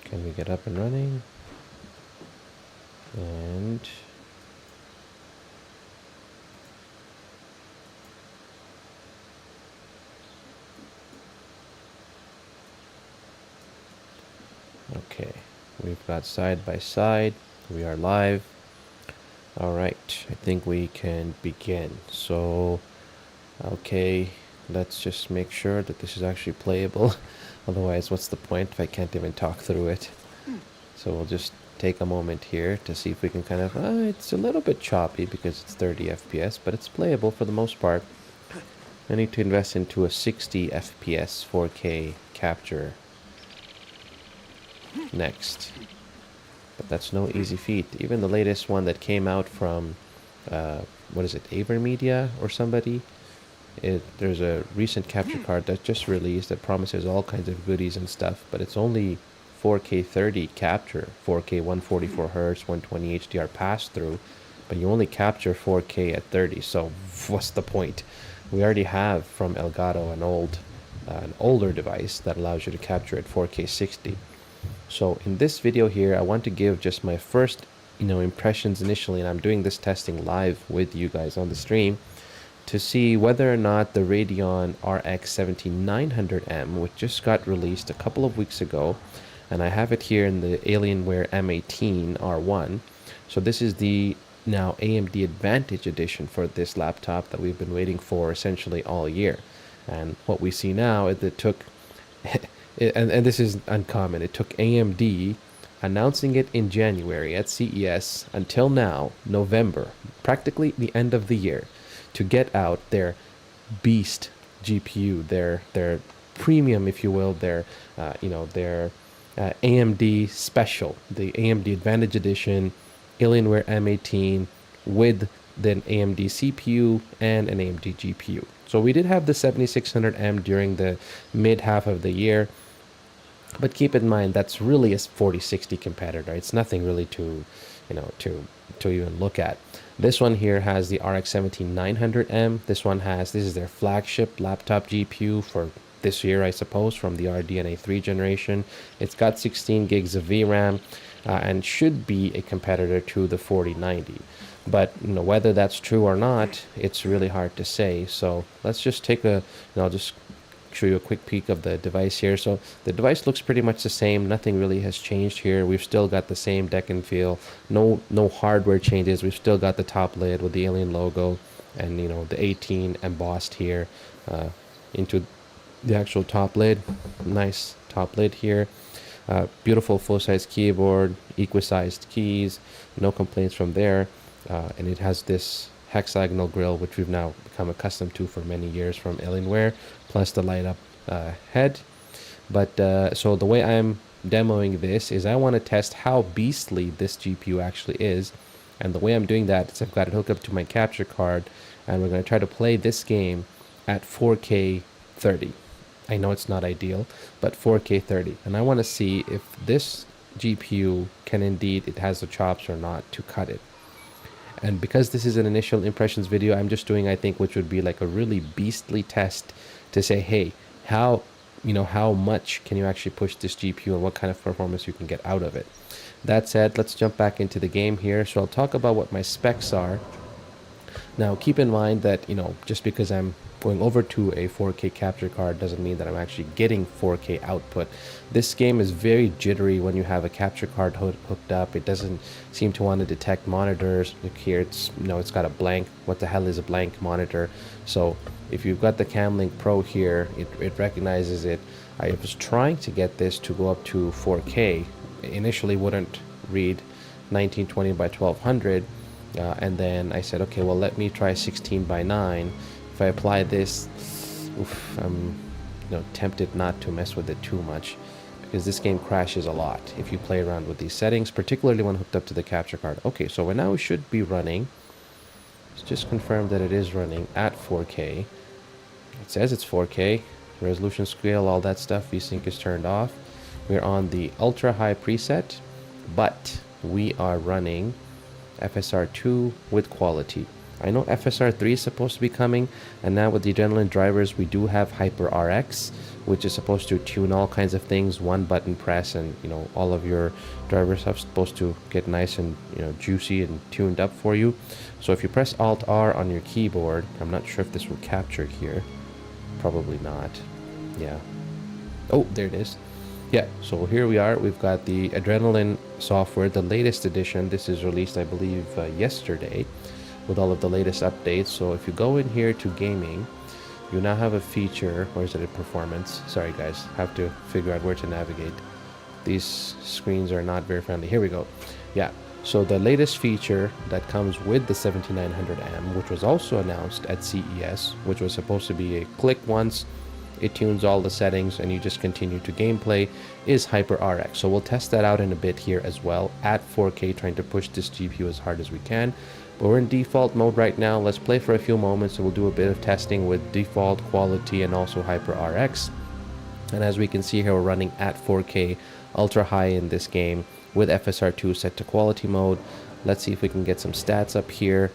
Can we get up and running? And okay, we've got side by side. We are live. All right, I think we can begin. So, okay, let's just make sure that this is actually playable. Otherwise, what's the point if I can't even talk through it? So we'll just take a moment here to see if we can kind of, it's a little bit choppy because it's 30 FPS, but it's playable for the most part. I need to invest into a 60 FPS 4K capture next. But that's no easy feat. Even the latest one that came out from, what is it, AverMedia or somebody? There's a recent capture card that just released that promises all kinds of goodies and stuff, but it's only 4K 30 capture, 4K 144 Hz, 120 HDR pass-through, but you only capture 4K at 30, so what's the point? We already have from Elgato an older device that allows you to capture at 4K 60. So in this video here, I want to give just my first, impressions initially, and I'm doing this testing live with you guys on the stream to see whether or not the Radeon RX 17900M, which just got released a couple of weeks ago, and I have it here in the Alienware M18 R1. So this is the now AMD Advantage edition for this laptop that we've been waiting for essentially all year. And what we see now is it took, and this is uncommon, it took AMD announcing it in January at CES until now, November, practically the end of the year, to get out their beast GPU, their premium, if you will, their AMD special, the AMD Advantage Edition, Alienware M18 with then AMD CPU and an AMD GPU. So we did have the 7600M during the mid half of the year, but keep in mind that's really a 4060 competitor. It's nothing really to even look at. This one here has the RX 17900M. This is their flagship laptop GPU for this year, I suppose, from the Radeon 3 generation. It's got 16 gigs of VRAM and should be a competitor to the 4090. But whether that's true or not, it's really hard to say. So let's just take I'll just show you a quick peek of the device here. So the device looks pretty much the same. Nothing really has changed here. We've still got the same deck and feel. No hardware changes. We've still got the top lid with the Alien logo and the 18 embossed here into the actual top lid. Nice top lid here. Beautiful full-size keyboard, equal-sized keys, no complaints from there. And it has this hexagonal grille, which we've now become accustomed to for many years from Alienware, plus the light up head. But so the way I'm demoing this is I want to test how beastly this GPU actually is. And the way I'm doing that is I've got it hooked up to my capture card, and we're going to try to play this game at 4K 30. I know it's not ideal, but 4K 30. And I want to see if this GPU can indeed, it has the chops or not to cut it. And because this is an initial impressions video, I'm just doing, I think, which would be like a really beastly test to say, hey, how much can you actually push this GPU and what kind of performance you can get out of it. That said, let's jump back into the game here. So I'll talk about what my specs are. Now, keep in mind that, just because I'm going over to a 4K capture card doesn't mean that I'm actually getting 4K output. This game is very jittery when you have a capture card hooked up. It doesn't seem to want to detect monitors. Look here, it's got a blank. What the hell is a blank monitor? So if you've got the Camlink Pro here, it recognizes it. I was trying to get this to go up to 4K. Initially wouldn't read 1920 by 1200, and then I said, okay, well, let me try 16 by 9. If I apply this, I'm tempted not to mess with it too much, because this game crashes a lot if you play around with these settings, particularly when hooked up to the capture card. Okay, so now it should be running. Let's just confirm that it is running at 4K. It says it's 4K. Resolution scale, all that stuff, VSync is turned off. We're on the ultra high preset, but we are running FSR2 with quality. I know FSR3 is supposed to be coming, and now with the Adrenaline drivers, we do have Hyper RX, which is supposed to tune all kinds of things, one button press, and all of your driver stuff's supposed to get nice and juicy and tuned up for you. So if you press Alt R on your keyboard, I'm not sure if this will capture here, probably not. Yeah, oh, there it is. Yeah, so here we are. We've got the Adrenaline software, the latest edition. This is released, I believe, yesterday, with all of the latest updates. So if you go in here to gaming, you now have a feature, or is it a performance? Sorry guys, have to figure out where to navigate. These screens are not very friendly. Here we go. Yeah, so the latest feature that comes with the 7900M, which was also announced at CES, which was supposed to be a click once, it tunes all the settings, and you just continue to gameplay, is Hyper RX. So we'll test that out in a bit here as well at 4K, trying to push this GPU as hard as we can. But we're in default mode right now. Let's play for a few moments, and we'll do a bit of testing with default, quality, and also Hyper RX. And as we can see here, we're running at 4K ultra high in this game with FSR2 set to quality mode. Let's see if we can get some stats up here,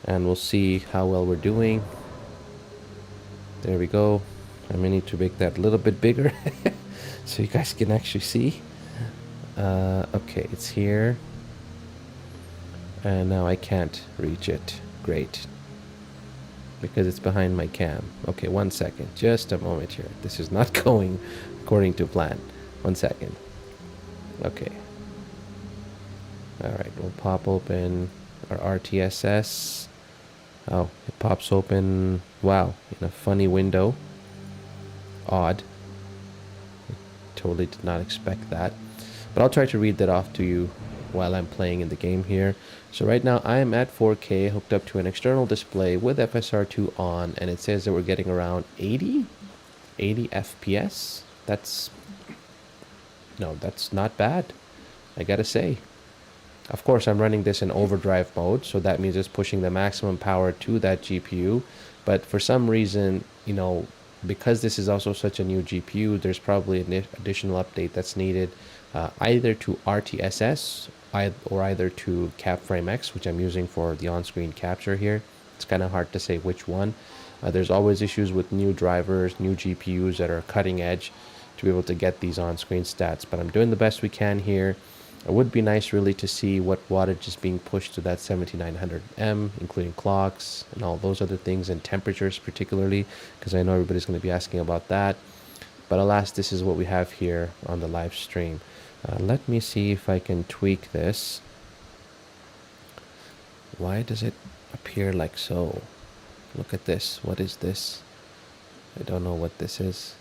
and we'll see how well we're doing. There we go. I may need to make that a little bit bigger so you guys can actually see. Okay, it's here. And now I can't reach it. Great. Because it's behind my cam. Okay, 1 second. Just a moment here. This is not going according to plan. 1 second. Okay. Alright, we'll pop open our RTSS. Oh, it pops open, wow, in a funny window. Odd. I totally did not expect that. But I'll try to read that off to you while I'm playing in the game here. So right now I am at 4K, hooked up to an external display with FSR2 on, and it says that we're getting around 80 FPS. That's not bad, I gotta say. Of course, I'm running this in overdrive mode, so that means it's pushing the maximum power to that GPU. But for some reason, because this is also such a new GPU, there's probably an additional update that's needed, either to RTSS or either to Capframe X, which I'm using for the on-screen capture here. It's kind of hard to say which one. There's always issues with new drivers, new GPUs that are cutting edge to be able to get these on-screen stats, but I'm doing the best we can here. It would be nice really to see what wattage is being pushed to that 7900M, including clocks and all those other things, and temperatures particularly, because I know everybody's going to be asking about that. But alas, this is what we have here on the live stream. Let me see if I can tweak this. Why does it appear like so? Look at this. What is this? I don't know what this is.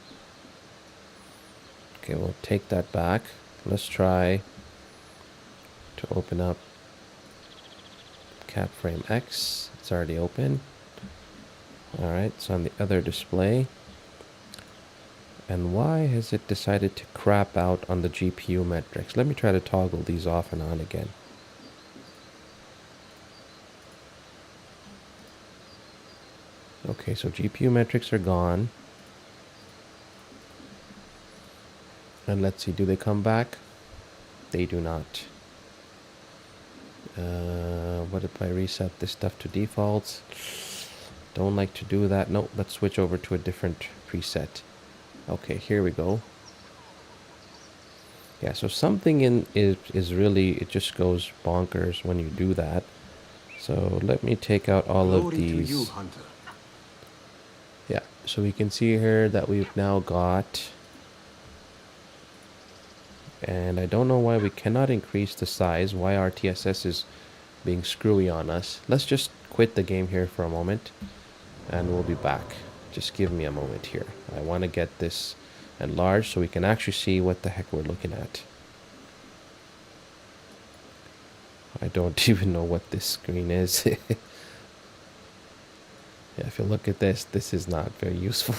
Okay, we'll take that back. Let's try to open up Capframe X. It's already open. Alright, it's on the other display. And why has it decided to crap out on the GPU metrics? Let me try to toggle these off and on again. Okay, so GPU metrics are gone. And let's see, do they come back? They do not. What if I reset this stuff to defaults? Don't like to do that. Nope, let's switch over to a different preset. Okay, here we go. Yeah, so something is really, it just goes bonkers when you do that. So let me take out all of these. To you, Hunter. Yeah, so we can see here that we've now got, and I don't know why we cannot increase the size, why RTSS is being screwy on us. Let's just quit the game here for a moment, and we'll be back. Just give me a moment here. I want to get this enlarged so we can actually see what the heck we're looking at. I don't even know what this screen is. Yeah, if you look at this, this is not very useful.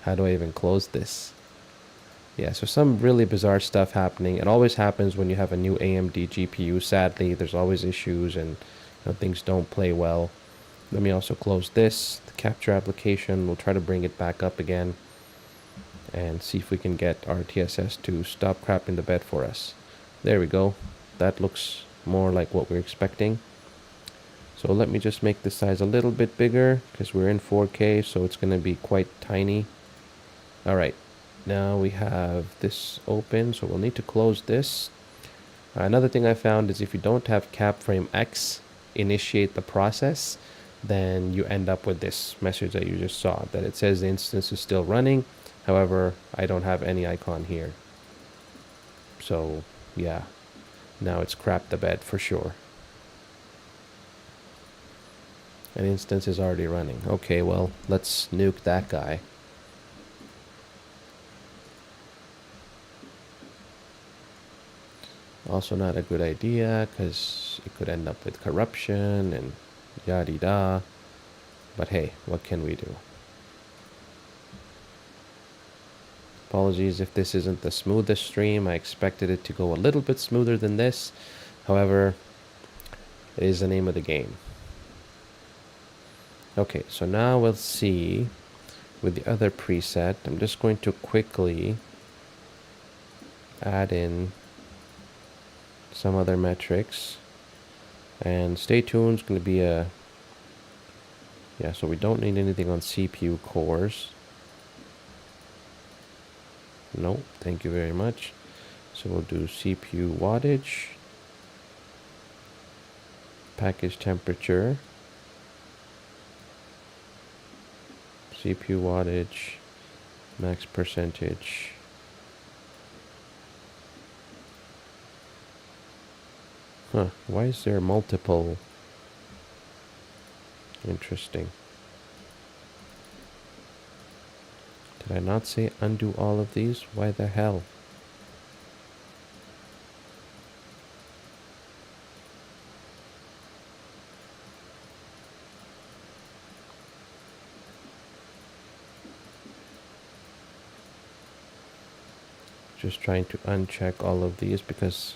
How do I even close this? Yeah, so some really bizarre stuff happening. It always happens when you have a new AMD GPU. Sadly, there's always issues and things don't play well. Let me also close this, the capture application. We'll try to bring it back up again and see if we can get RTSS to stop crapping the bed for us. There we go. That looks more like what we're expecting. So let me just make this size a little bit bigger because we're in 4K, so it's going to be quite tiny. All right, now we have this open, so we'll need to close this. Another thing I found is if you don't have capframe X initiate the process, then you end up with this message that you just saw, that it says the instance is still running. However, I don't have any icon here. So yeah, now it's crapped the bed for sure. An instance is already running. Okay, well, let's nuke that guy. Also not a good idea because it could end up with corruption and yada-da. But hey, what can we do? Apologies if this isn't the smoothest stream. I expected it to go a little bit smoother than this. However, it is the name of the game. Okay, so now we'll see with the other preset. I'm just going to quickly add in some other metrics. And stay tuned, it's going to be a... Yeah, so we don't need anything on CPU cores. No, thank you very much. So we'll do CPU wattage, package temperature, CPU wattage, max percentage. Huh, why is there multiple? Interesting. Did I not say undo all of these? Why the hell? Just trying to uncheck all of these because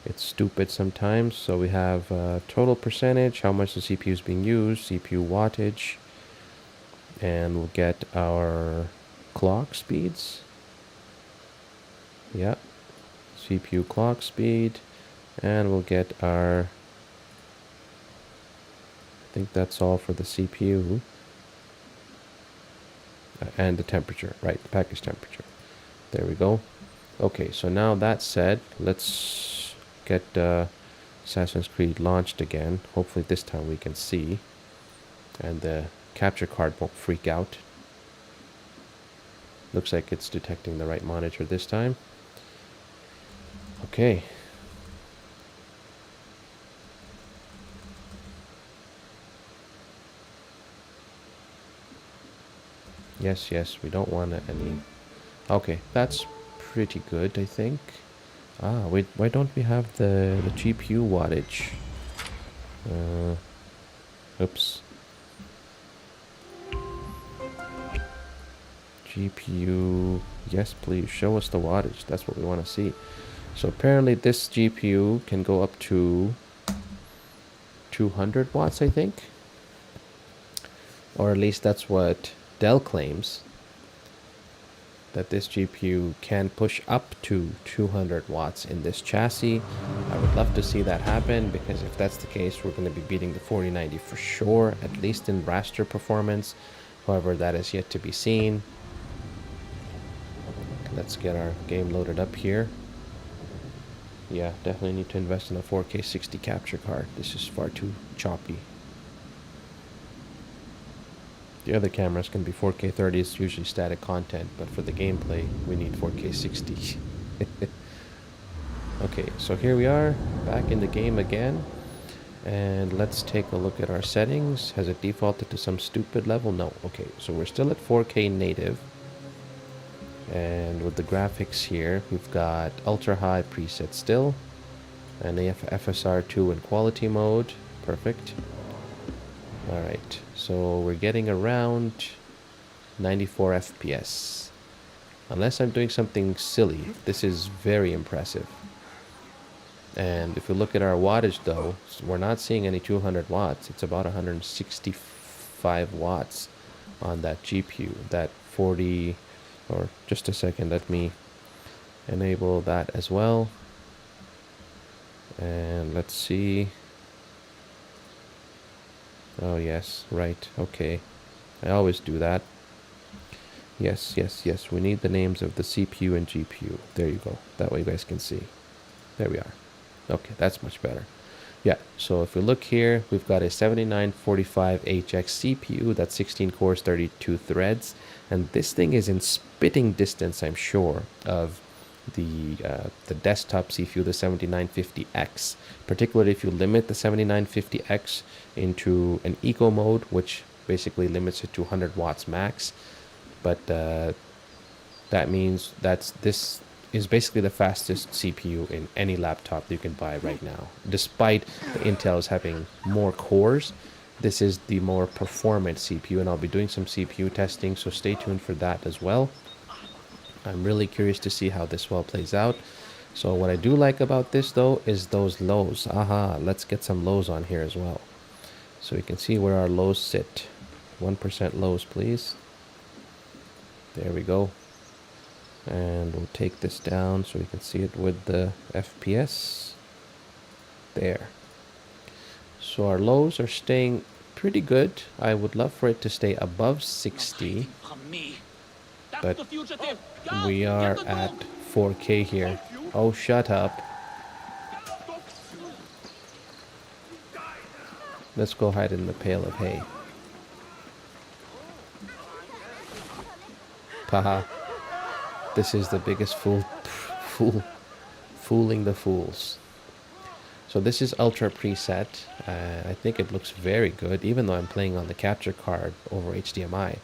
it's stupid sometimes. So we have total percentage, how much the CPU is being used, CPU wattage, and we'll get our clock speeds. Yep, CPU clock speed, and we'll get our... I think that's all for the CPU. And the temperature, right, the package temperature. There we go. Okay, so now that said, let's get Assassin's Creed launched again. Hopefully this time we can see. And the capture card won't freak out. Looks like it's detecting the right monitor this time. Okay. Yes, yes, we don't want any... Okay, that's pretty good, I think. Ah, wait, why don't we have the GPU wattage? Oops. GPU, yes please, show us the wattage. That's what we want to see. So apparently this GPU can go up to 200 watts, I think. Or at least that's what Dell claims. That this GPU can push up to 200 watts in this chassis. I would love to see that happen, because if that's the case, we're going to be beating the 4090 for sure, at least in raster performance. However, that is yet to be seen. Let's get our game loaded up here. Yeah, definitely need to invest in a 4K 60 capture card. This is far too choppy. The other cameras can be 4K 30, it's usually static content, but for the gameplay, we need 4K 60. Okay, so here we are, back in the game again. And let's take a look at our settings. Has it defaulted to some stupid level? No. Okay, so we're still at 4K native. And with the graphics here, we've got ultra high preset still. And FSR2 in quality mode. Perfect. Alright, so we're getting around 94 FPS. Unless I'm doing something silly, this is very impressive. And if we look at our wattage though, we're not seeing any 200 watts. It's about 165 watts on that GPU. That 40, or just a second, let me enable that as well. And let's see. Oh, yes, right, okay. I always do that. Yes, yes, yes, we need the names of the CPU and GPU. There you go. That way you guys can see. There we are. Okay, that's much better. Yeah, so if we look here, we've got a 7945HX CPU, that's 16 cores, 32 threads, and this thing is in spitting distance, I'm sure, of the desktop CPU, the 7950X, particularly if you limit the 7950X into an eco mode, which basically limits it to 100 watts max. But that means this is basically the fastest CPU in any laptop you can buy right now. Despite the Intel's having more cores, this is the more performant CPU, and I'll be doing some CPU testing, so stay tuned for that as well. I'm really curious to see how this well plays out. So what I do like about this though is those lows. Aha, let's get some lows on here as well. So you can see where our lows sit. 1% lows, please. There we go. And we'll take this down so you can see it with the FPS. There. So our lows are staying pretty good. I would love for it to stay above 60. But we are at 4K here. Oh, shut up. Let's go hide in the pail of hay. Haha. This is the biggest fooling the fools. So this is ultra preset. I think it looks very good, even though I'm playing on the capture card over HDMI.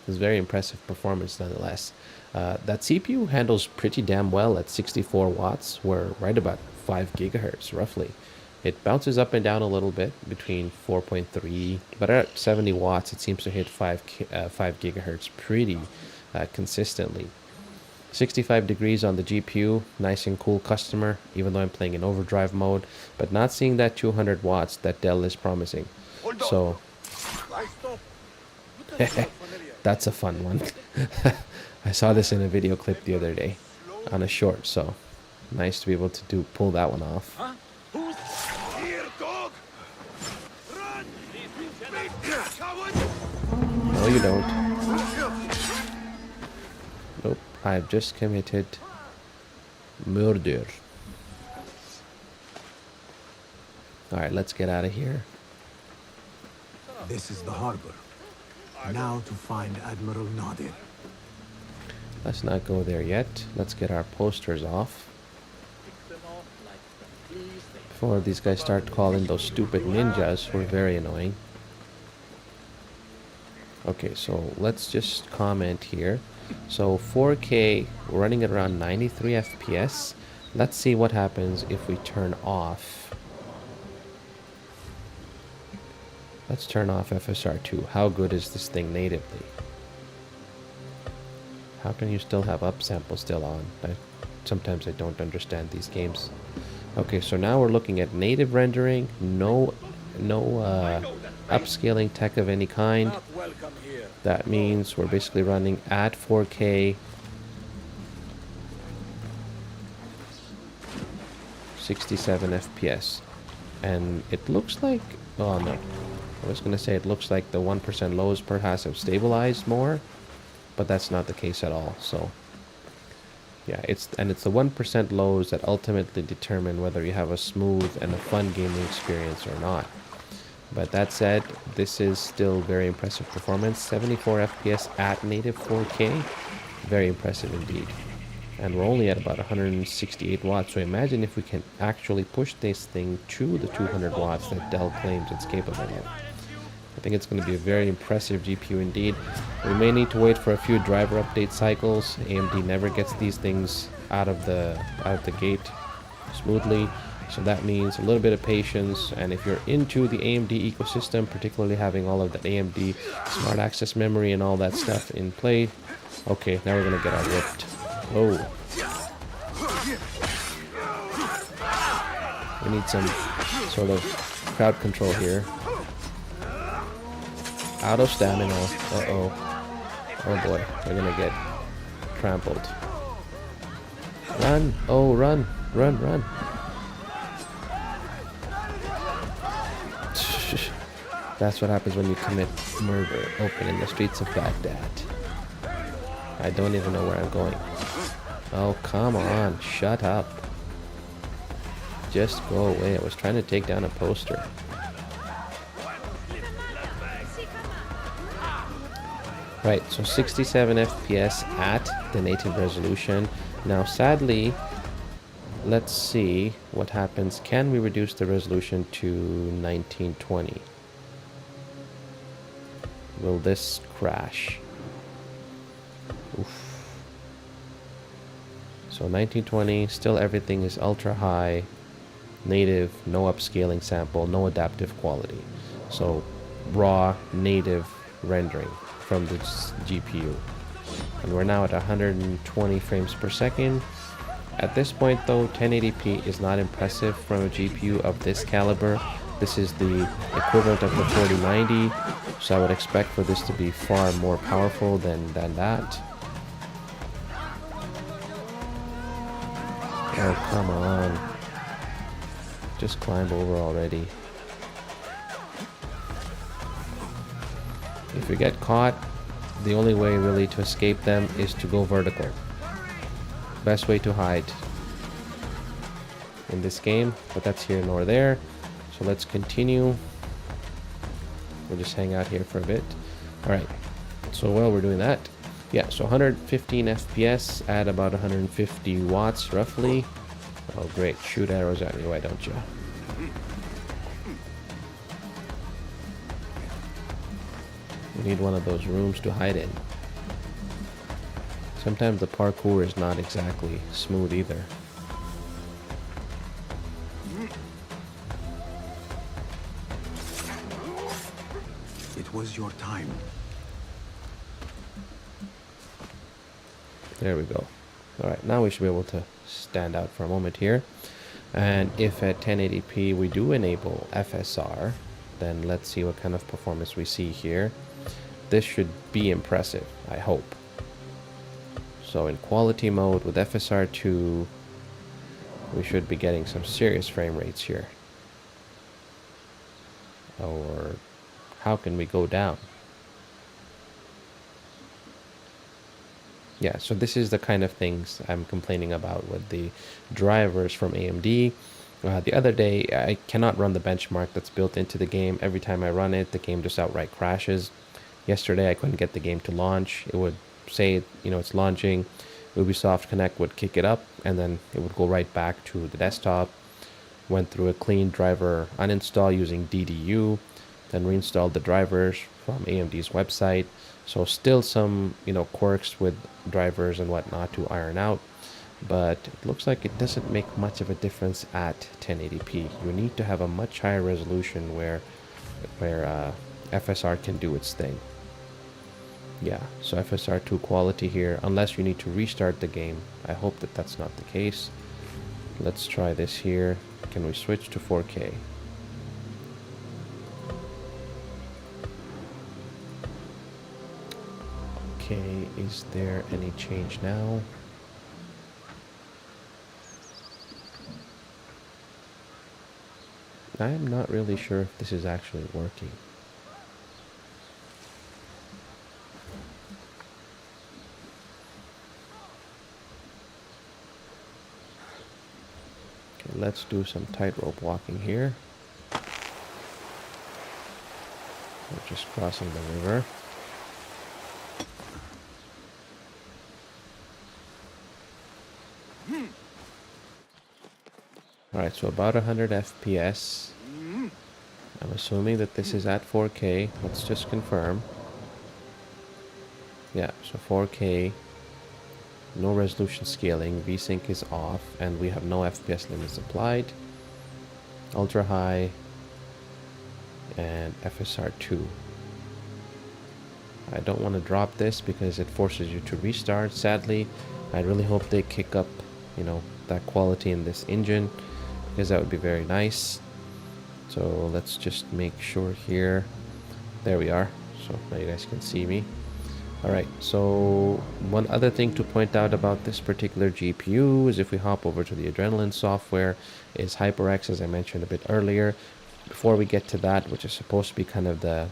It's very impressive performance nonetheless. That CPU handles pretty damn well at 64 watts. We're right about 5 gigahertz roughly. It bounces up and down a little bit between 4.3, but at 70 watts it seems to hit 5 gigahertz pretty consistently. 65 degrees on the GPU, nice and cool customer, even though I'm playing in overdrive mode, but not seeing that 200 watts that Dell is promising. So that's a fun one. I saw this in a video clip the other day on a short, so nice to be able to pull that one off. No, you don't. Nope, I've just committed murder. Alright, let's get out of here. This is the harbor. Now to find Admiral Nadir. Let's not go there yet. Let's get our posters off before these guys start calling those stupid ninjas who are very annoying. Okay, so let's just comment here. So 4K, we're running at around 93 FPS. Let's see what happens if we turn off. Let's turn off FSR2. How good is this thing natively? How can you still have upsample still on? Sometimes I don't understand these games. Okay, so now we're looking at native rendering, no upscaling tech of any kind. That means we're basically running at 4K, 67 FPS. And it looks like, oh no, I was going to say it looks like the 1% lows perhaps have stabilized more, but that's not the case at all. So yeah, it's the 1% lows that ultimately determine whether you have a smooth and a fun gaming experience or not. But that said, this is still very impressive performance. 74 FPS at native 4K. Very impressive indeed. And we're only at about 168 watts. So imagine if we can actually push this thing to the 200 watts that Dell claims it's capable of. I think it's going to be a very impressive GPU indeed. We may need to wait for a few driver update cycles. AMD never gets these things out of the gate smoothly. So that means a little bit of patience, and if you're into the AMD ecosystem, particularly having all of that AMD smart access memory and all that stuff in play, okay, now we're gonna get our whipped. Oh, we need some sort of crowd control here. Out of stamina. Uh-oh. Oh boy, we're gonna get trampled. Run! Oh, run! Run, run! That's what happens when you commit murder open in the streets of Baghdad. I don't even know where I'm going. Oh, come on. Shut up. Just go away. I was trying to take down a poster. Right, so 67 FPS at the native resolution. Now, sadly, let's see what happens. Can we reduce the resolution to 1920? Will this crash? Oof. So 1920, still everything is ultra high, native, no upscaling sample, no adaptive quality. So raw native rendering from the GPU. And we're now at 120 frames per second. At this point though, 1080p is not impressive from a GPU of this caliber. This is the equivalent of the 4090, so I would expect for this to be far more powerful than that. Oh, come on. Just climb over already. If you get caught, the only way really to escape them is to go vertical. Best way to hide in this game, but that's here nor there. So let's continue. We'll just hang out here for a bit. All right, so while we're doing that, yeah, so 115 FPS at about 150 watts roughly. Oh great, shoot arrows at me, why don't you? We need one of those rooms to hide in. Sometimes the parkour is not exactly smooth either. It was your time. There we go. Alright, now we should be able to stand out for a moment here. And if at 1080p we do enable FSR, then let's see what kind of performance we see here. This should be impressive, I hope. So in quality mode with FSR 2, we should be getting some serious frame rates here. Or how can we go down? Yeah, so this is the kind of things I'm complaining about with the drivers from AMD. The other day, I cannot run the benchmark that's built into the game. Every time I run it, the game just outright crashes. Yesterday, I couldn't get the game to launch. It would say, you know, it's launching. Ubisoft Connect would kick it up, and then it would go right back to the desktop. Went through a clean driver uninstall using DDU, then reinstalled the drivers from AMD's website. So still some, you know, quirks with drivers and whatnot to iron out, but it looks like it doesn't make much of a difference at 1080p. You need to have a much higher resolution where FSR can do its thing. Yeah, so FSR 2 quality here, unless you need to restart the game. I hope that that's not the case. Let's try this here. Can we switch to 4K? Okay, is there any change now? I'm not really sure if this is actually working. Okay, let's do some tightrope walking here. We're just crossing the river. Alright, so about 100 FPS. I'm assuming that this is at 4K. Let's just confirm. Yeah, so 4K. No resolution scaling. VSync is off. And we have no FPS limits applied. Ultra high. And FSR 2. I don't want to drop this because it forces you to restart. Sadly, I really hope they kick up, you know, that quality in this engine, because that would be very nice. So let's just make sure here. There we are. So now you guys can see me. Alright, so one other thing to point out about this particular GPU is if we hop over to the Adrenaline software, is HyperX, as I mentioned a bit earlier. before we get to that, which is supposed to be kind of the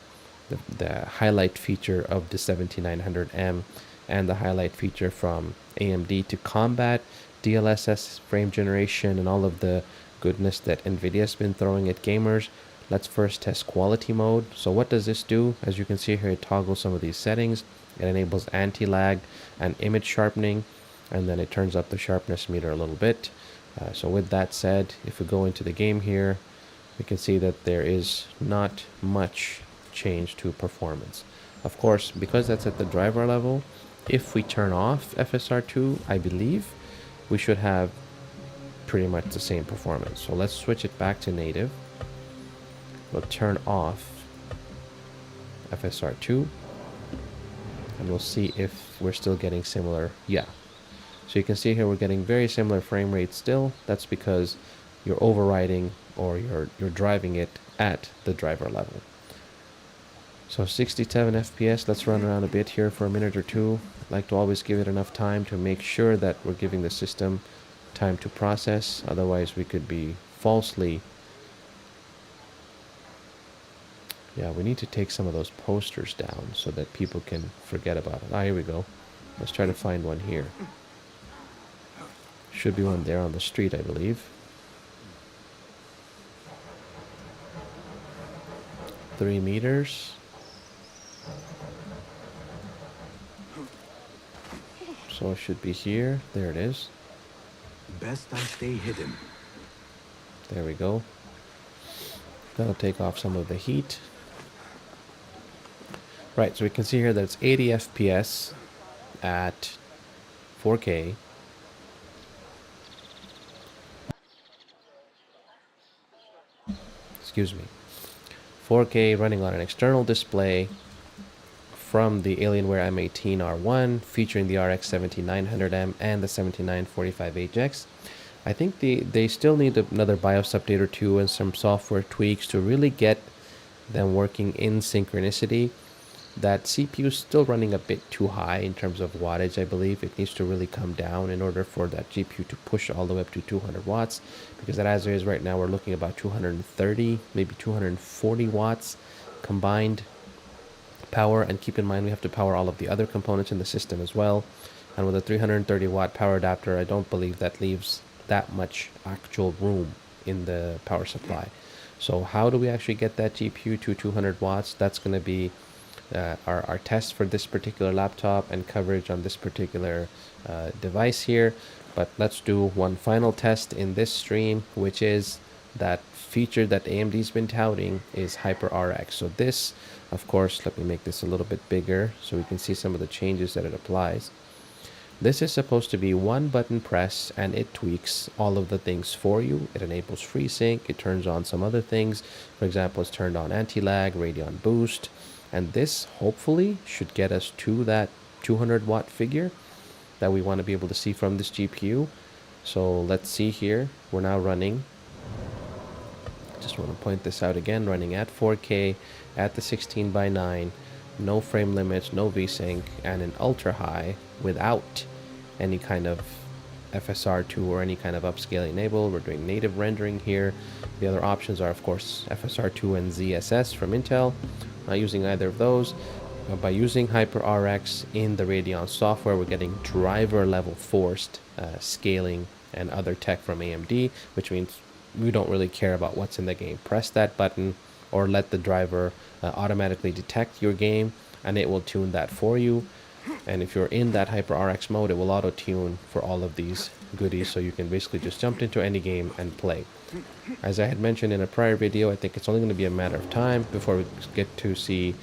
highlight feature of the 7900M and the highlight feature from AMD to combat DLSS frame generation and all of the goodness that NVIDIA's been throwing at gamers, let's first test quality mode. So what does this do? As you can see here, it toggles some of these settings. It enables anti-lag and image sharpening, and then it turns up the sharpness meter a little bit. So with that said, if we go into the game here, we can see that there is not much change to performance. Of course, because that's at the driver level, if we turn off FSR2, I believe we should have pretty much the same performance. So let's switch it back to native. We'll turn off FSR2 and we'll see if we're still getting similar. Yeah. So you can see here we're getting very similar frame rates still. That's because you're overriding or you're driving it at the driver level. So 67 FPS, let's run around a bit here for a minute or two. I like to always give it enough time to make sure that we're giving the system time to process. Otherwise we could be falsely... Yeah, we need to take some of those posters down so that people can forget about it. Ah, here we go. Let's try to find one here. Should be one there on the street, I believe. 3 meters. So it should be here. There it is. Best I stay hidden. There we go. That'll take off some of the heat. Right, so we can see here that it's 80 FPS at 4K. Excuse me. 4K running on an external display from the Alienware M18 R1 featuring the RX 7900M and the 7945HX. I think they still need another BIOS update or two and some software tweaks to really get them working in synchronicity. That CPU is still running a bit too high in terms of wattage, I believe. It needs to really come down in order for that GPU to push all the way up to 200 watts. Because as it is right now, we're looking about 230, maybe 240 watts combined power. And keep in mind, we have to power all of the other components in the system as well. And with a 330 watt power adapter, I don't believe that leaves that much actual room in the power supply. So how do we actually get that GPU to 200 watts? That's going to be our test for this particular laptop and coverage on this particular device here. But let's do one final test in this stream, which is that feature that AMD's been touting is Hyper RX. So this, of course, let me make this a little bit bigger so we can see some of the changes that it applies. This is supposed to be one button press and it tweaks all of the things for you. It enables FreeSync, it turns on some other things. For example, it's turned on anti-lag, Radeon boost, and this hopefully should get us to that 200 watt figure that we want to be able to see from this GPU. So let's see here, we're now running, just want to point this out again, running at 4K at the 16:9, no frame limits, no VSync, and an ultra high without any kind of FSR2 or any kind of upscaling enabled. We're doing native rendering here. The other options are, of course, FSR2 and ZSS from Intel. Not using either of those. By using Hyper RX in the Radeon software, we're getting driver level forced scaling and other tech from AMD, which means we don't really care about what's in the game. Press that button or let the driver automatically detect your game and it will tune that for you. And if you're in that Hyper RX mode, it will auto tune for all of these goodies, so you can basically just jump into any game and play. As I had mentioned in a prior video, I think it's only going to be a matter of time before we get to see,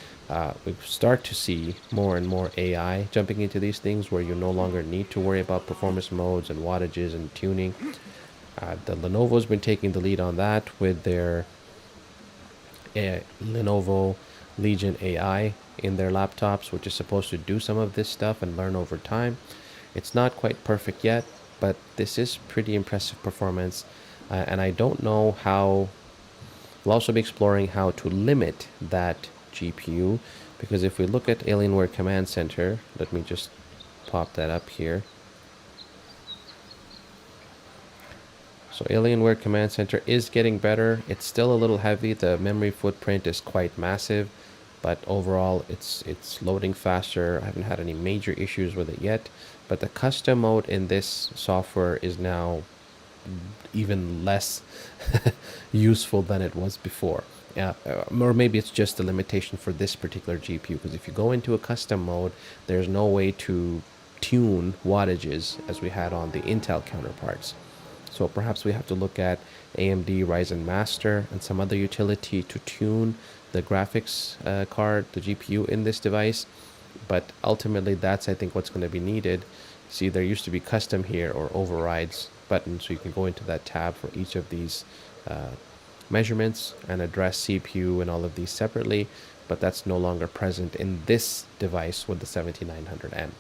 we start to see more and more AI jumping into these things where you no longer need to worry about performance modes and wattages and tuning. The Lenovo's been taking the lead on that with their Lenovo Legion AI in their laptops, which is supposed to do some of this stuff and learn over time. It's not quite perfect yet, but this is pretty impressive performance. And I don't know how, we'll also be exploring how to limit that GPU, because if we look at Alienware Command Center, let me just pop that up here. So Alienware Command Center is getting better. It's still a little heavy. The memory footprint is quite massive, but overall it's loading faster. I haven't had any major issues with it yet. But the custom mode in this software is now even less useful than it was before. Or maybe it's just a limitation for this particular GPU, because if you go into a custom mode, there's no way to tune wattages as we had on the Intel counterparts. So perhaps we have to look at AMD Ryzen Master and some other utility to tune the graphics card, the GPU in this device. But ultimately, that's, I think, what's going to be needed. See, there used to be custom here or overrides button, so you can go into that tab for each of these measurements and address CPU and all of these separately, but that's no longer present in this device with the 7900M.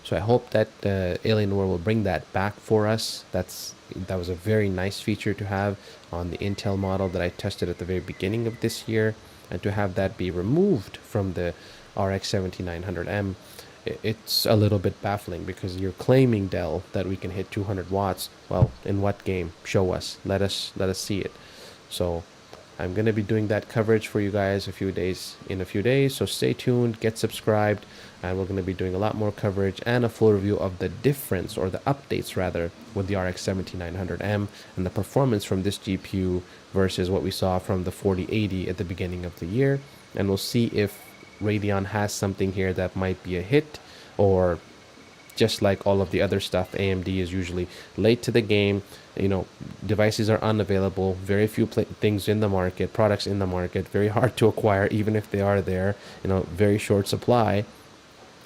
So I hope that Alienware will bring that back for us. That was a very nice feature to have on the Intel model that I tested at the very beginning of this year, and to have that be removed from the RX 7900M, it's a little bit baffling, because you're claiming, Dell, that we can hit 200 watts. Well, in what game? Show us. Let us see it. So I'm going to be doing that coverage for you guys in a few days. So stay tuned, get subscribed, and we're going to be doing a lot more coverage and a full review of the difference, or the updates rather, with the RX 7900M and the performance from this GPU versus what we saw from the 4080 at the beginning of the year. And we'll see if Radeon has something here that might be a hit, or just like all of the other stuff, AMD is usually late to the game. You know, devices are unavailable, very few things in the market, products in the market, very hard to acquire, even if they are there, you know, very short supply.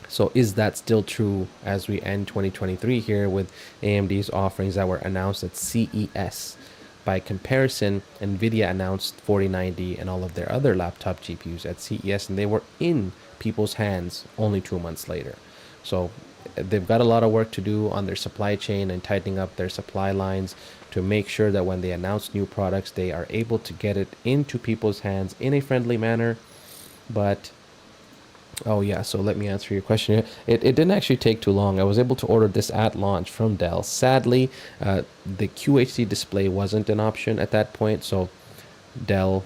So is that still true as we end 2023 here with AMD's offerings that were announced at CES? By comparison, NVIDIA announced 4090 and all of their other laptop GPUs at CES, and they were in people's hands only 2 months later. So they've got a lot of work to do on their supply chain and tightening up their supply lines to make sure that when they announce new products, they are able to get it into people's hands in a friendly manner. But oh yeah, so let me answer your question. It didn't actually take too long. I was able to order this at launch from Dell. Sadly, the QHD display wasn't an option at that point, so Dell,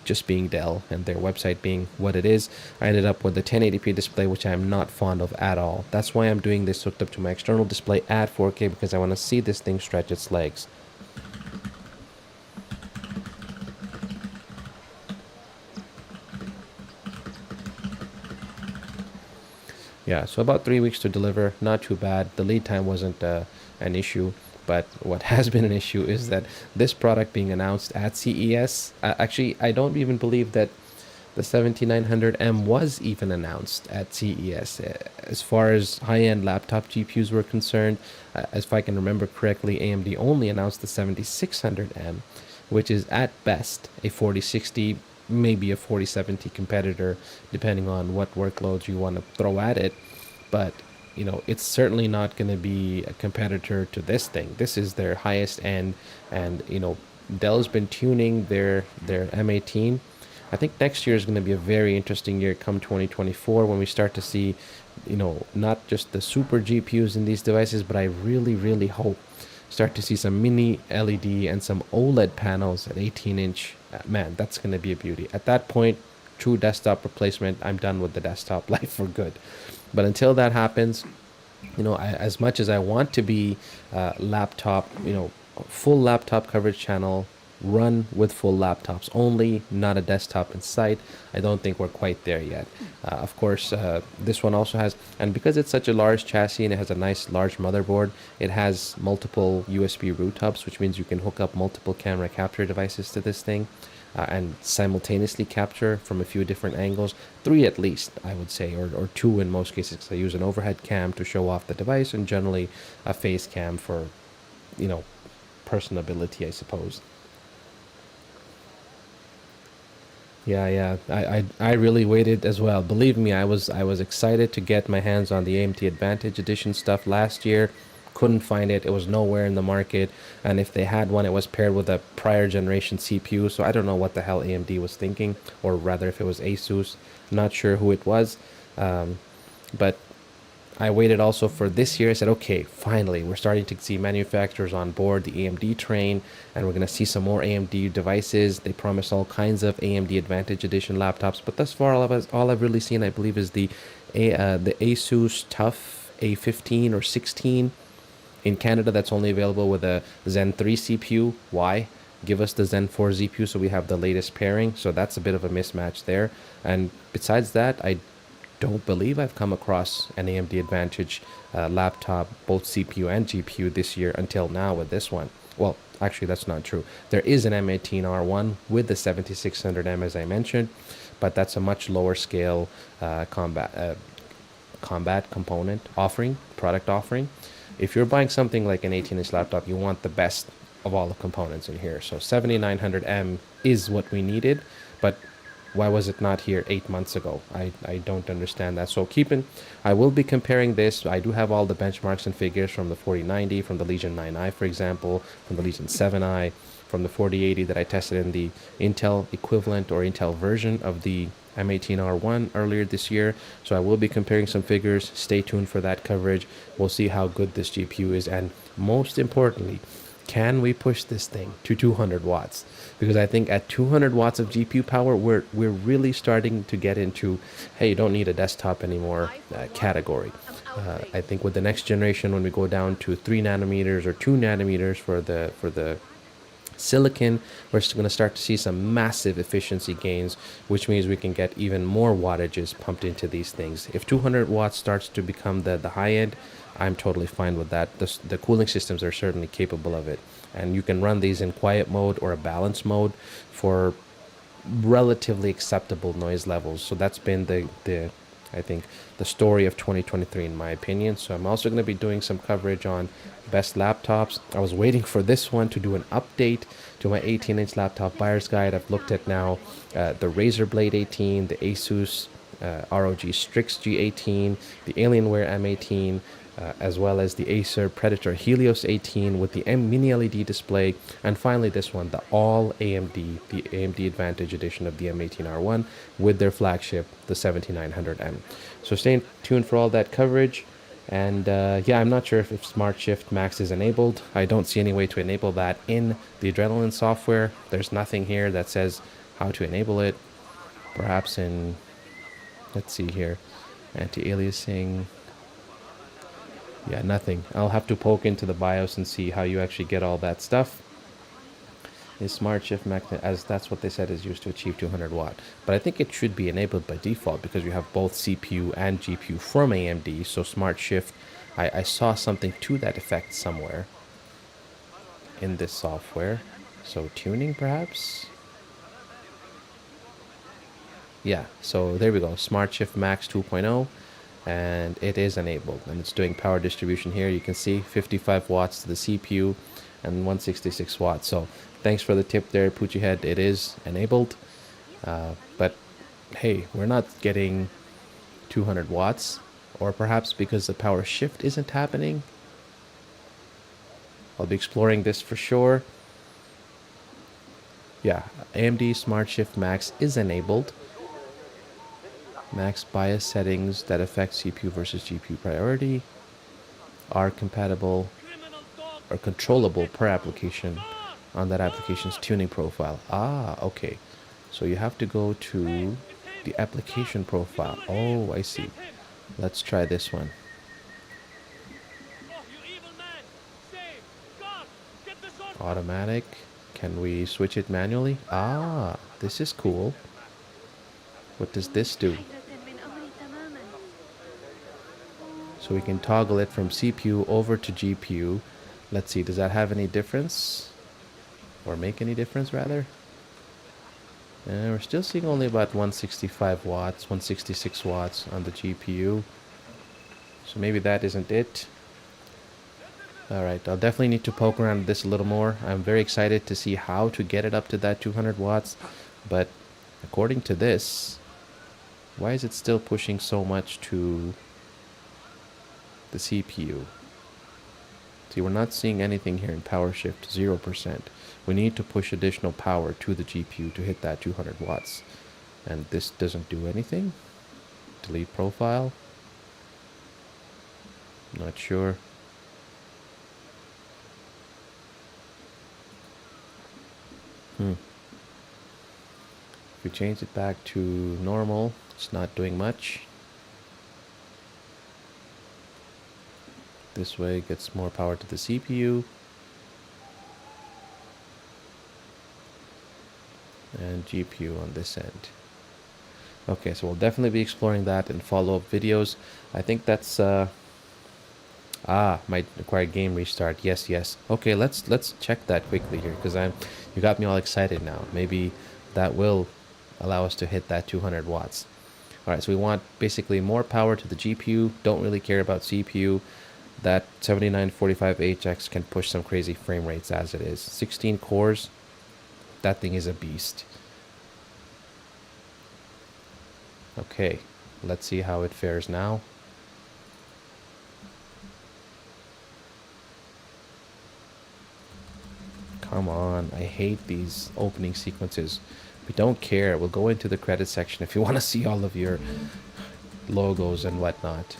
just being Dell and their website being what it is, I ended up with the 1080p display, which I'm not fond of at all. That's why I'm doing this hooked up to my external display at 4K, because I want to see this thing stretch its legs. Yeah, so about 3 weeks to deliver, not too bad. The lead time wasn't an issue, but what has been an issue is that this product being announced at CES, actually, I don't even believe that the 7900M was even announced at CES. As far as high-end laptop GPUs were concerned, as if I can remember correctly, AMD only announced the 7600M, which is at best a 4060, maybe a 4070 competitor, depending on what workloads you want to throw at it. But you know, it's certainly not going to be a competitor to this thing. This is their highest end, and you know, Dell's been tuning their M18. I think next year is going to be a very interesting year come 2024, when we start to see, you know, not just the super GPUs in these devices, but I really hope start to see some mini LED and some OLED panels at 18-inch. Man, that's going to be a beauty. At that point, true desktop replacement. I'm done with the desktop life for good. But until that happens, you know, as much as I want to be laptop, you know, full laptop coverage channel, run with full laptops only, not a desktop in sight, I don't think we're quite there yet. Of course, this one also has, and because it's such a large chassis and it has a nice large motherboard, it has multiple USB root hubs, which means you can hook up multiple camera capture devices to this thing. And simultaneously capture from a few different angles, 3 at least, I would say, or 2 in most cases, because I use an overhead cam to show off the device, and generally a face cam for, you know, personability, I suppose. Yeah. I really waited as well. Believe me, I was excited to get my hands on the AMD Advantage Edition stuff last year. Couldn't find it. It was nowhere in the market, and if they had one, it was paired with a prior generation CPU. So I don't know what the hell AMD was thinking, or rather, if it was Asus. Not sure who it was, but I waited also for this year. I said, okay, finally, we're starting to see manufacturers on board the AMD train, and we're going to see some more AMD devices. They promise all kinds of AMD Advantage Edition laptops, but thus far, all I've really seen, I believe, is the Asus TUF A15 or 16. In Canada, that's only available with a Zen 3 CPU. Why? Give us the Zen 4 CPU so we have the latest pairing. So that's a bit of a mismatch there. And besides that, I don't believe I've come across an AMD Advantage laptop, both CPU and GPU this year until now with this one. Well, actually, that's not true. There is an M18 R1 with the 7600M, as I mentioned, but that's a much lower scale combat component offering, product offering. If you're buying something like an 18-inch laptop, you want the best of all the components in here. So 7900M is what we needed, but why was it not here 8 months ago? I don't understand that. So I will be comparing this. I do have all the benchmarks and figures from the 4090, from the Legion 9i, for example, from the Legion 7i, from the 4080 that I tested in the Intel equivalent or Intel version of the M18R1 earlier this year. So I will be comparing some figures. Stay tuned for that coverage. We'll see how good this GPU is, and most importantly, can we push this thing to 200 watts? Because I think at 200 watts of GPU power, we're really starting to get into, hey, you don't need a desktop anymore category. I think with the next generation, when we go down to 3 nanometers or 2 nanometers for the silicon, we're going to start to see some massive efficiency gains, which means we can get even more wattages pumped into these things. If 200 watts starts to become the high end, I'm totally fine with that. The cooling systems are certainly capable of it, and you can run these in quiet mode or a balance mode for relatively acceptable noise levels. So that's been the I think the story of 2023 in my opinion. So I'm also going to be doing some coverage on best laptops. I was waiting for this one to do an update to my 18-inch laptop buyer's guide. I've looked at now the Razer Blade 18, the Asus ROG Strix G18, the Alienware M18, as well as the Acer Predator Helios 18 with the mini LED display, and finally this one, the all AMD, the AMD Advantage Edition of the M18R1 with their flagship, the 7900M. So stay tuned for all that coverage. And yeah, I'm not sure if Smart Shift Max is enabled. I don't see any way to enable that in the Adrenaline software. There's nothing here that says how to enable it. Perhaps in, let's see here, anti-aliasing. Yeah, nothing. I'll have to poke into the BIOS and see how you actually get all that stuff. Is Smart Shift Max, as that's what they said, is used to achieve 200 watt. But I think it should be enabled by default because you have both CPU and GPU from AMD. So Smart Shift, I saw something to that effect somewhere in this software. So tuning perhaps? Yeah, so there we go. Smart Shift Max 2.0. And it is enabled, and it's doing power distribution here. You can see 55 watts to the CPU and 166 watts. So thanks for the tip there, Poochie Head. It is enabled, but hey, we're not getting 200 watts, or perhaps because the power shift isn't happening. I'll be exploring this for sure. Yeah, AMD Smart Shift Max is enabled. Max bias settings that affect CPU versus GPU priority are compatible or controllable per application on that application's tuning profile. Ah, okay. So you have to go to the application profile. Oh, I see. Let's try this one. Automatic. Can we switch it manually? Ah, this is cool. What does this do? So we can toggle it from CPU over to GPU. Let's see, does that have any difference? Or make any difference, rather? We're still seeing only about 165 watts, 166 watts on the GPU. So maybe that isn't it. Alright, I'll definitely need to poke around with this a little more. I'm very excited to see how to get it up to that 200 watts. But according to this, why is it still pushing so much to the CPU? See, we're not seeing anything here in power shift, 0%. We need to push additional power to the GPU to hit that 200 watts. And this doesn't do anything. Delete profile. Not sure. If we change it back to normal, it's not doing much. This way it gets more power to the CPU. And GPU on this end. Okay, so we'll definitely be exploring that in follow-up videos. I think that's might require game restart. Yes, yes. Okay, let's check that quickly here because you got me all excited now. Maybe that will allow us to hit that 200 watts. All right, so we want basically more power to the GPU. Don't really care about CPU. That 7945HX can push some crazy frame rates as it is. 16 cores. That thing is a beast. Okay, let's see how it fares now. Come on, I hate these opening sequences. We don't care. We'll go into the credit section if you want to see all of your logos and whatnot.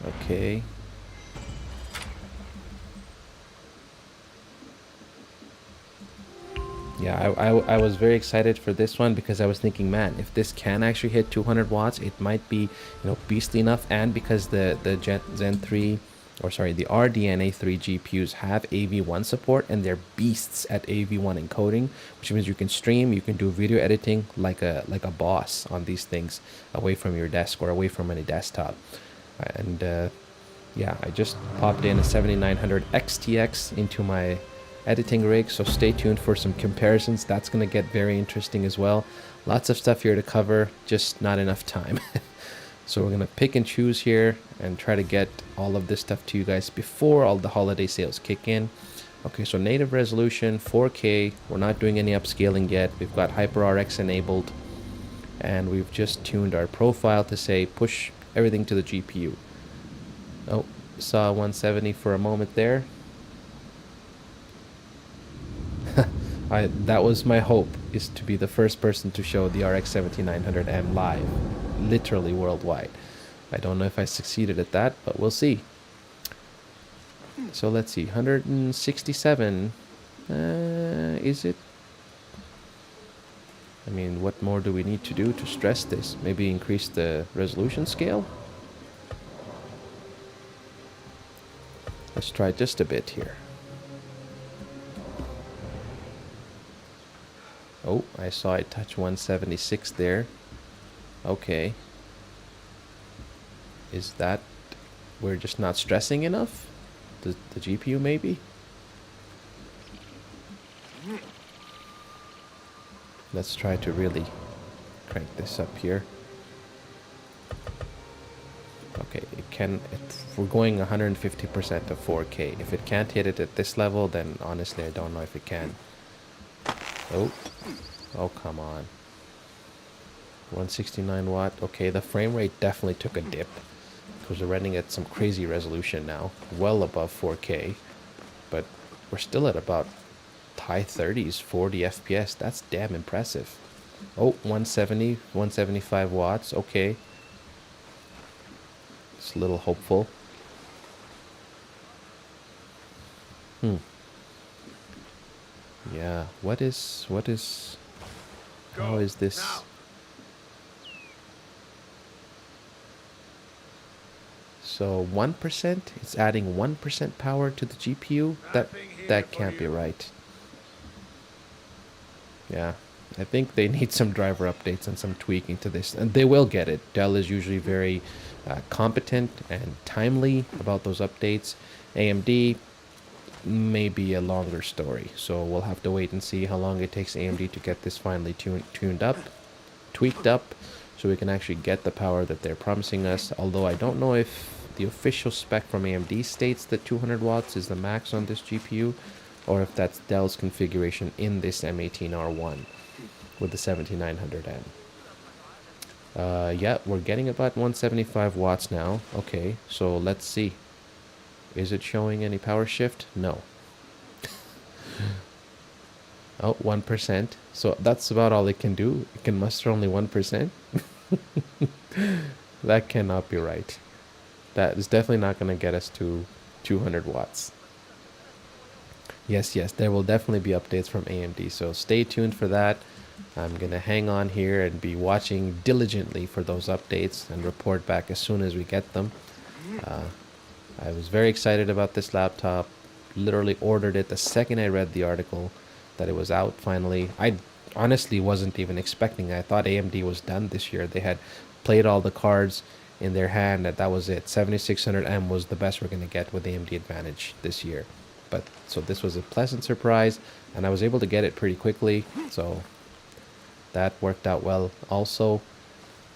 Okay. Yeah, I was very excited for this one because I was thinking, man, if this can actually hit 200 watts, it might be, beastly enough. And because the Zen 3, or sorry, the RDNA 3 GPUs have AV1 support and they're beasts at AV1 encoding, which means you can stream, you can do video editing like a boss on these things away from your desk or away from any desktop. And yeah, I just popped in a 7900 XTX into my editing rig, so stay tuned for some comparisons. That's going to get very interesting as well. Lots of stuff here to cover, just not enough time. So we're going to pick and choose here and try to get all of this stuff to you guys before all the holiday sales kick in. Okay, so native resolution 4K. We're not doing any upscaling yet. We've got HyperRX enabled, and we've just tuned our profile to say push everything to the GPU. Oh, saw 170 for a moment there. That was my hope, is to be the first person to show the RX 7900M live, literally worldwide. I don't know if I succeeded at that, but we'll see. So let's see, 167, is it? I mean, what more do we need to do to stress this? Maybe increase the resolution scale? Let's try just a bit here. Oh, I saw it touch 176 there. Okay. Is that we're just not stressing enough? The GPU maybe? Let's try to really crank this up here. Okay, if we're going 150% of 4K. If it can't hit it at this level, then honestly I don't know if it can. Oh, come on. 169 watt. Okay, the frame rate definitely took a dip because we're running at some crazy resolution now, well above 4K, but we're still at about high 30s, 40 FPS. That's damn impressive. Oh, 170, 175 watts. Okay. It's a little hopeful. Yeah, how is this? So 1%, it's adding 1% power to the GPU? That can't be right. Yeah, I think they need some driver updates and some tweaking to this, and they will get it. Dell is usually very competent and timely about those updates. AMD may be a longer story, so we'll have to wait and see how long it takes AMD to get this finally tuned up, tweaked up, so we can actually get the power that they're promising us. Although I don't know if the official spec from AMD states that 200 watts is the max on this GPU, or if that's Dell's configuration in this M18R1 with the 7900M. Yeah, we're getting about 175 watts now. Okay, so let's see. Is it showing any power shift? No. Oh, 1%. So that's about all it can do. It can muster only 1%. That cannot be right. That is definitely not going to get us to 200 watts. Yes, yes, there will definitely be updates from AMD, so stay tuned for that. I'm going to hang on here and be watching diligently for those updates and report back as soon as we get them. Uh, I was very excited about this laptop. Literally ordered it the second I read the article that it was out finally. I honestly wasn't even expecting it. I thought AMD was done this year. They had played all the cards in their hand, that was it. 7600M was the best we're going to get with AMD Advantage this year. But so this was a pleasant surprise, and I was able to get it pretty quickly, so that worked out well also.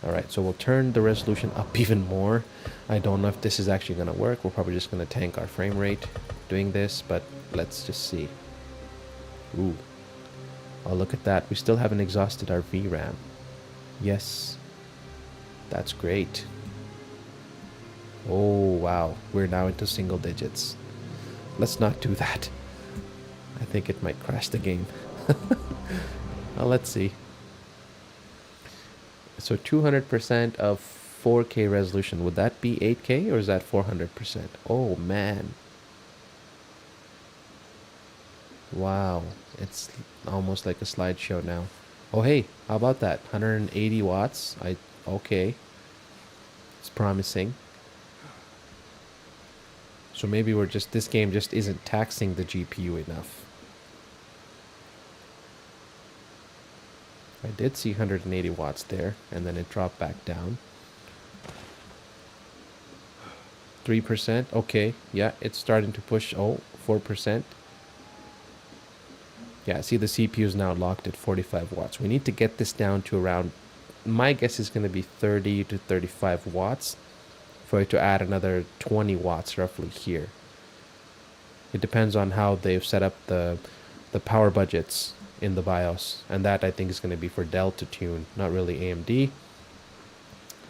All right, so we'll turn the resolution up even more. I don't know if this is actually going to work. We're probably just going to tank our frame rate doing this, but let's just see. Ooh. Oh, look at that. We still haven't exhausted our VRAM. Yes. That's great. Oh, wow. We're now into single digits. Let's not do that. I think it might crash the game. Well, let's see. So 200% of 4K resolution. Would that be 8K or is that 400%? Oh, man. Wow. It's almost like a slideshow now. Oh, hey, how about that? 180 watts. Okay. It's promising. So maybe this game just isn't taxing the GPU enough. I did see 180 watts there, and then it dropped back down. 3%, okay, yeah, it's starting to push, 4%. Yeah, see the CPU is now locked at 45 watts. We need to get this down to around, my guess is going to be 30 to 35 watts for it to add another 20 watts roughly here. It depends on how they've set up the power budgets in the BIOS, and that I think is going to be for Dell to tune, not really AMD.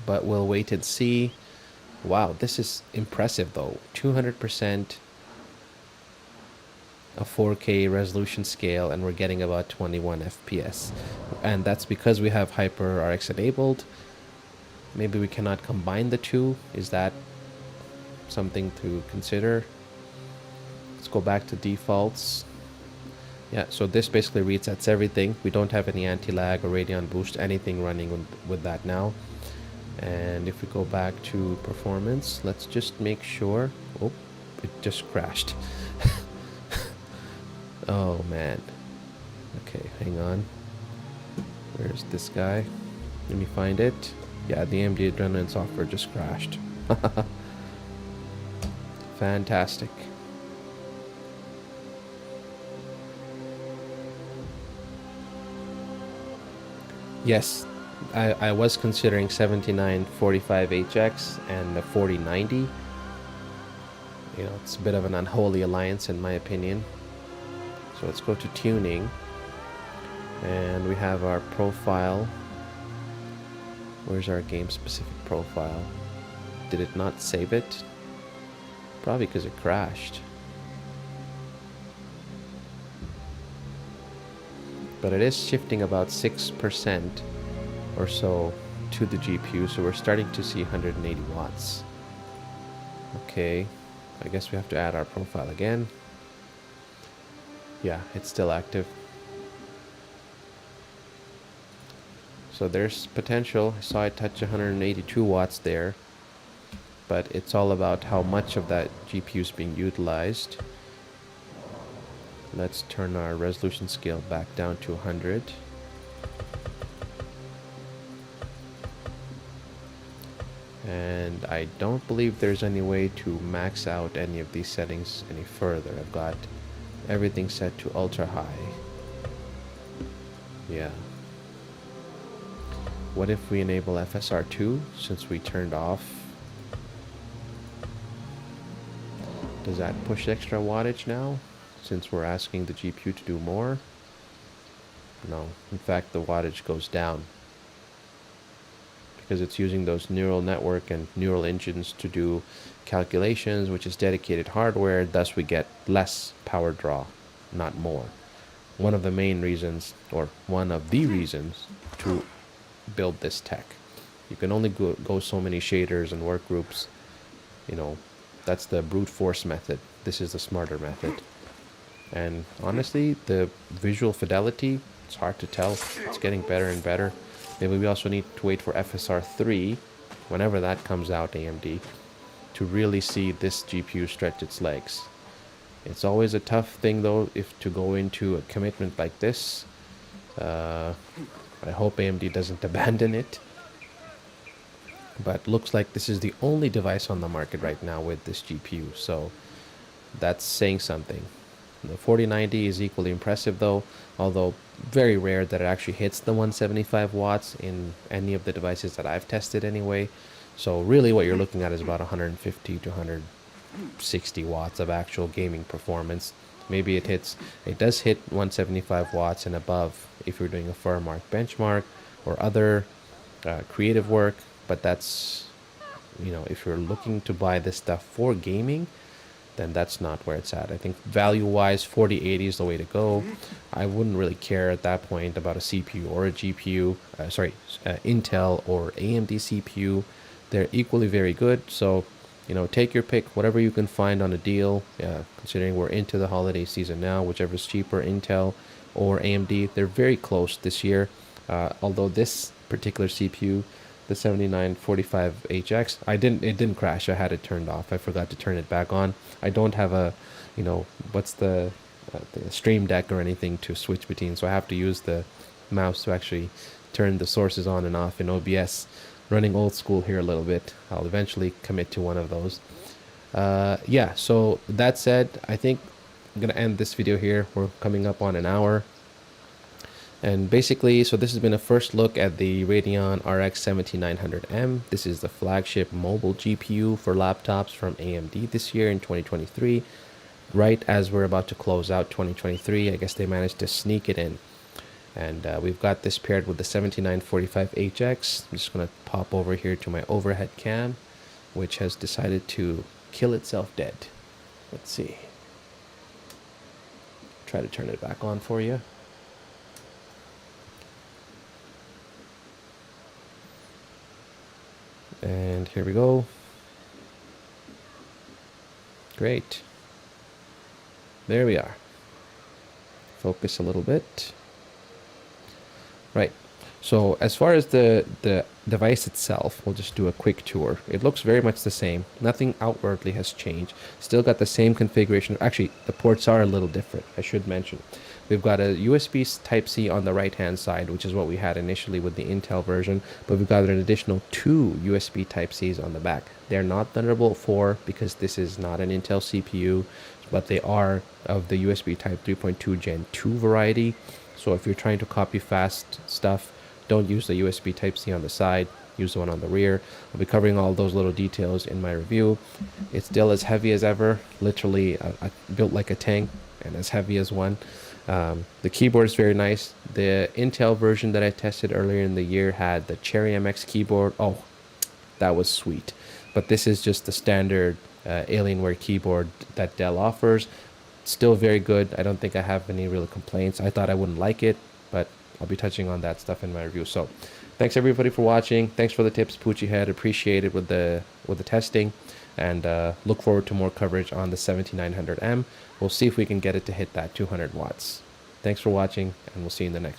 But we'll wait and see. Wow, this is impressive though. 200% a 4K resolution scale, and we're getting about 21 FPS. And that's because we have Hyper RX enabled. Maybe we cannot combine the two. Is that something to consider? Let's go back to defaults. Yeah, so this basically resets everything. We don't have any anti-lag or Radeon boost, anything running with that now. And if we go back to performance, let's just make sure. Oh, it just crashed. Oh man. Okay, hang on. Where's this guy? Let me find it. Yeah, the AMD Adrenaline software just crashed. Fantastic. Yes, I was considering 7945HX and the 4090. You know, it's a bit of an unholy alliance in my opinion. So let's go to tuning. And we have our profile. Where's our game specific profile? Did it not save it? Probably because it crashed. But it is shifting about 6% or so to the GPU, so we're starting to see 180 watts. Okay, I guess we have to add our profile again. Yeah, it's still active. So there's potential. I saw it touch 182 watts there, but it's all about how much of that GPU is being utilized. Let's turn our resolution scale back down to 100. And I don't believe there's any way to max out any of these settings any further. I've got everything set to ultra high. Yeah. What if we enable FSR2 since we turned off? Does that push extra wattage now, since we're asking the GPU to do more? No, in fact the wattage goes down because it's using those neural network and neural engines to do calculations, which is dedicated hardware. Thus we get less power draw, not more. One of the main reasons, or one of the reasons, to build this tech. You can only go so many shaders and work groups. You know, that's the brute force method. This is the smarter method. And honestly, the visual fidelity, it's hard to tell. It's getting better and better. Maybe we also need to wait for FSR 3, whenever that comes out, AMD, to really see this GPU stretch its legs. It's always a tough thing, though, if to go into a commitment like this. I hope AMD doesn't abandon it. But looks like this is the only device on the market right now with this GPU, so that's saying something. The 4090 is equally impressive though, although very rare that it actually hits the 175 watts in any of the devices that I've tested anyway. So really what you're looking at is about 150 to 160 watts of actual gaming performance. Maybe it does hit 175 watts and above if you're doing a Furmark benchmark or other creative work, but that's, you know, if you're looking to buy this stuff for gaming, then that's not where it's at. I think value-wise, 4080 is the way to go. I wouldn't really care at that point about a CPU or a GPU, Intel or AMD CPU. They're equally very good, so, you know, take your pick, whatever you can find on a deal, considering we're into the holiday season now, whichever's cheaper, Intel or AMD. They're very close this year, although this particular CPU, the 7945HX, it didn't crash. I had it turned off. I forgot to turn it back on. I don't have a, you know, what's the Stream Deck or anything to switch between, so I have to use the mouse to actually turn the sources on and off in OBS. Running old school here a little bit. I'll eventually commit to one of those. Yeah, so that said, I think I'm gonna end this video here. We're coming up on an hour. And basically, so this has been a first look at the Radeon RX 7900M. This is the flagship mobile GPU for laptops from AMD this year in 2023. Right as we're about to close out 2023, I guess they managed to sneak it in. And we've got this paired with the 7945HX. I'm just going to pop over here to my overhead cam, which has decided to kill itself dead. Let's see. Try to turn it back on for you. And here we go. Great. There we are. Focus a little bit. Right. So as far as the device itself, we'll just do a quick tour. It looks very much the same. Nothing outwardly has changed. Still got the same configuration. Actually, the ports are a little different, I should mention. We've got a USB Type-C on the right-hand side, which is what we had initially with the Intel version, but we've got an additional 2 USB Type-Cs on the back. They're not Thunderbolt 4 because this is not an Intel CPU, but they are of the USB Type 3.2 Gen 2 variety. So if you're trying to copy fast stuff, don't use the USB Type-C on the side, use the one on the rear. I'll be covering all those little details in my review. It's still as heavy as ever, literally built like a tank and as heavy as one. The keyboard is very nice. The Intel version that I tested earlier in the year had the Cherry MX keyboard. Oh, that was sweet. But this is just the standard Alienware keyboard that Dell offers. Still very good. I don't think I have any real complaints. I thought I wouldn't like it, but I'll be touching on that stuff in my review. So thanks everybody for watching. Thanks for the tips, Poochie Head. Appreciate it with the testing, and look forward to more coverage on the 7900M. We'll see if we can get it to hit that 200 watts. Thanks for watching, and we'll see you in the next